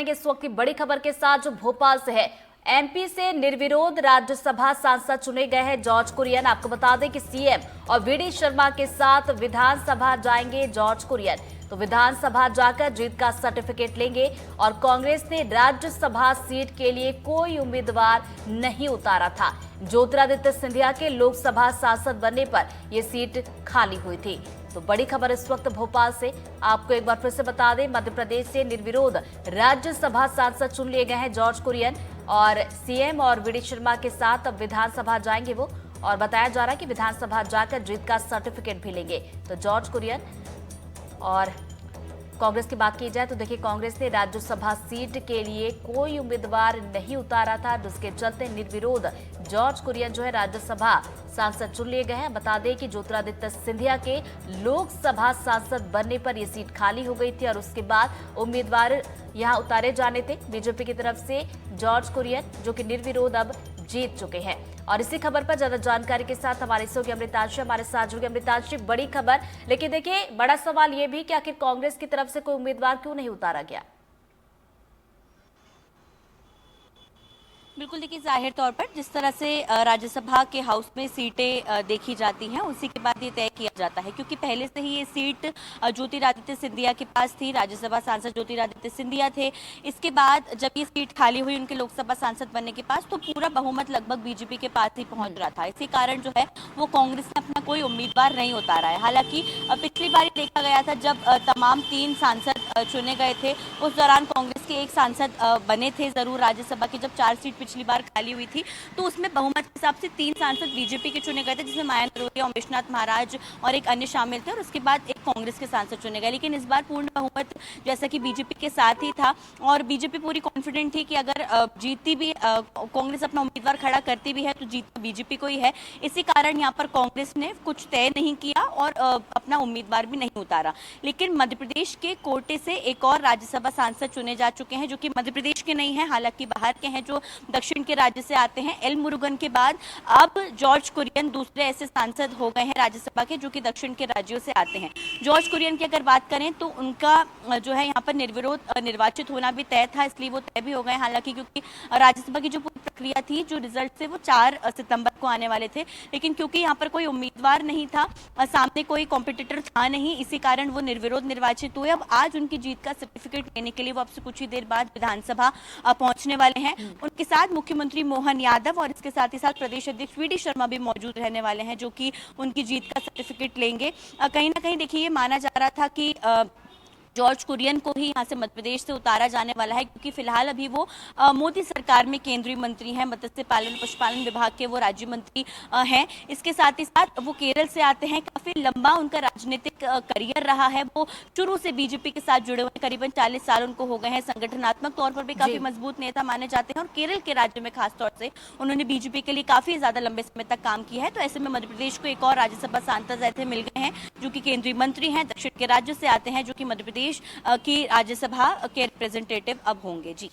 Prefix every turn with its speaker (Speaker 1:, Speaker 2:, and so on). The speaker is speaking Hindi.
Speaker 1: इस वक्त की बड़ी खबर के साथ जो भोपाल से है। एमपी से निर्विरोध राज्यसभा सांसद चुने गए हैं जॉर्ज कुरियन। आपको बता दें कि सीएम और वीडी शर्मा के साथ विधानसभा जाएंगे जॉर्ज कुरियन। तो विधानसभा जाकर जीत का सर्टिफिकेट लेंगे और कांग्रेस ने राज्यसभा सीट के लिए कोई उम्मीदवार नहीं उतारा था। ज्योतिरादित्य सिंधिया के लोकसभा सांसद बनने पर यह सीट खाली हुई थी। तो बड़ी खबर इस वक्त भोपाल से। आपको एक बार फिर से बता दें, मध्य प्रदेश से निर्विरोध राज्यसभा सांसद चुन लिए गए हैं जॉर्ज कुरियन और सीएम और वीडी शर्मा के साथ अब विधानसभा जाएंगे वो। और बताया जा रहा है कि विधानसभा जाकर जीत का सर्टिफिकेट भी लेंगे। तो जॉर्ज कुरियन और कांग्रेस की बात की जाए तो देखिए, कांग्रेस ने राज्यसभा सीट के लिए कोई उम्मीदवार नहीं उतारा था, जिसके चलते निर्विरोध जॉर्ज कुरियन जो है राज्यसभा सांसद चुन लिए गए हैं। बता दें कि ज्योतिरादित्य सिंधिया के लोकसभा सांसद बनने पर यह सीट खाली हो गई थी और उसके बाद उम्मीदवार यहां उतारे जाने थे। बीजेपी की तरफ से जॉर्ज कुरियन जो कि निर्विरोध अब जीत चुके हैं। और इसी खबर पर ज्यादा जानकारी के साथ हमारे सहयोगी अमृतांशी हमारे साथ जुड़ गए। अमृतांशी, बड़ी खबर, लेकिन देखिए बड़ा सवाल यह भी कि आखिर कांग्रेस की तरफ से कोई उम्मीदवार क्यों नहीं उतारा गया?
Speaker 2: बिल्कुल, देखिए जाहिर तौर पर जिस तरह से राज्यसभा के हाउस में सीटें देखी जाती हैं उसी के बाद ये तय किया जाता है, क्योंकि पहले से ही ये सीट ज्योतिरादित्य सिंधिया के पास थी। राज्यसभा सांसद ज्योतिरादित्य सिंधिया थे। इसके बाद जब ये सीट खाली हुई उनके लोकसभा सांसद बनने के पास, तो पूरा बहुमत लगभग बीजेपी के पास ही पहुंच रहा था। इसी कारण जो है वो कांग्रेस ने अपना कोई उम्मीदवार नहीं उतारा है। हालांकि पिछली बार देखा गया था जब तमाम 3 सांसद चुने गए थे, उस दौरान कांग्रेस के एक सांसद बने थे जरूर राज्यसभा की। जब 4 सीट पिछली बार खाली हुई थी तो उसमें बहुमत के हिसाब से 3 सांसद बीजेपी के चुने गए थे, जिसमें माया नरोरिया, ओमेशनाथ महाराज और एक अन्य शामिल थे, और उसके बाद एक कांग्रेस के सांसद चुने गए। लेकिन इस बार पूर्ण बहुमत जैसा कि बीजेपी के साथ ही था और बीजेपी पूरी कॉन्फिडेंट थी कि अगर जीती भी कांग्रेस अपना उम्मीदवार खड़ा करती भी है तो जीत बीजेपी को ही है। इसी कारण यहाँ पर कांग्रेस ने कुछ तय नहीं किया और अपना उम्मीदवार भी नहीं उतारा। लेकिन मध्य प्रदेश के कोटे से एक और राज्यसभा सांसद चुने जा चुके हैं, जो कि मध्य प्रदेश के नहीं है, हालांकि बाहर के हैं, जो दक्षिण के राज्य से आते हैं। एल मुरुगन के बाद अब जॉर्ज कुरियन दूसरे ऐसे सांसद हो गए हैं राज्यसभा के जो कि दक्षिण के राज्यों से आते हैं। जॉर्ज कुरियन की अगर बात करें तो उनका जो है यहाँ पर निर्विरोध निर्वाचित होना भी तय था, इसलिए वो तय भी हो गए। हालांकि क्योंकि राज्यसभा की जो पूरी प्रक्रिया थी, जो रिजल्ट थे वो 4 सितंबर को आने वाले थे, लेकिन क्योंकि यहाँ पर कोई उम्मीदवार नहीं था, सामने कोई कॉम्पिटिटर था नहीं, इसी कारण वो निर्विरोध निर्वाचित हुए। अब आज उनकी जीत का सर्टिफिकेट लेने के लिए वो अब से कुछ ही देर बाद विधानसभा पहुंचने वाले हैं। उनके साथ मुख्यमंत्री मोहन यादव और इसके साथ ही साथ प्रदेश अध्यक्ष वीडी शर्मा भी मौजूद रहने वाले हैं, जो कि उनकी जीत का सर्टिफिकेट लेंगे। कहीं ना कहीं देखिए ये माना जा रहा था कि जॉर्ज कुरियन को ही यहाँ से मध्य प्रदेश से उतारा जाने वाला है, क्योंकि फिलहाल अभी वो मोदी सरकार में केंद्रीय मंत्री हैं, मत्स्य पालन पशुपालन विभाग के वो राज्य मंत्री हैं। इसके साथ ही साथ वो केरल से आते हैं। काफी लंबा उनका राजनीतिक करियर रहा है, वो शुरू से बीजेपी के साथ जुड़े हुए हैं, करीबन 40 साल उनको हो गए हैं। संगठनात्मक तौर पर भी काफी मजबूत नेता माने जाते हैं और केरल के राज्य में खासतौर से उन्होंने बीजेपी के लिए काफी ज्यादा लंबे समय तक काम किया है। तो ऐसे में मध्य प्रदेश को एक और राज्यसभा सांसद ऐसे मिल गए हैं जो कि केंद्रीय मंत्री हैं, दक्षिण के राज्य से आते हैं, जो कि मध्य प्रदेश की राज्यसभा के रिप्रेजेंटेटिव अब होंगे। जी।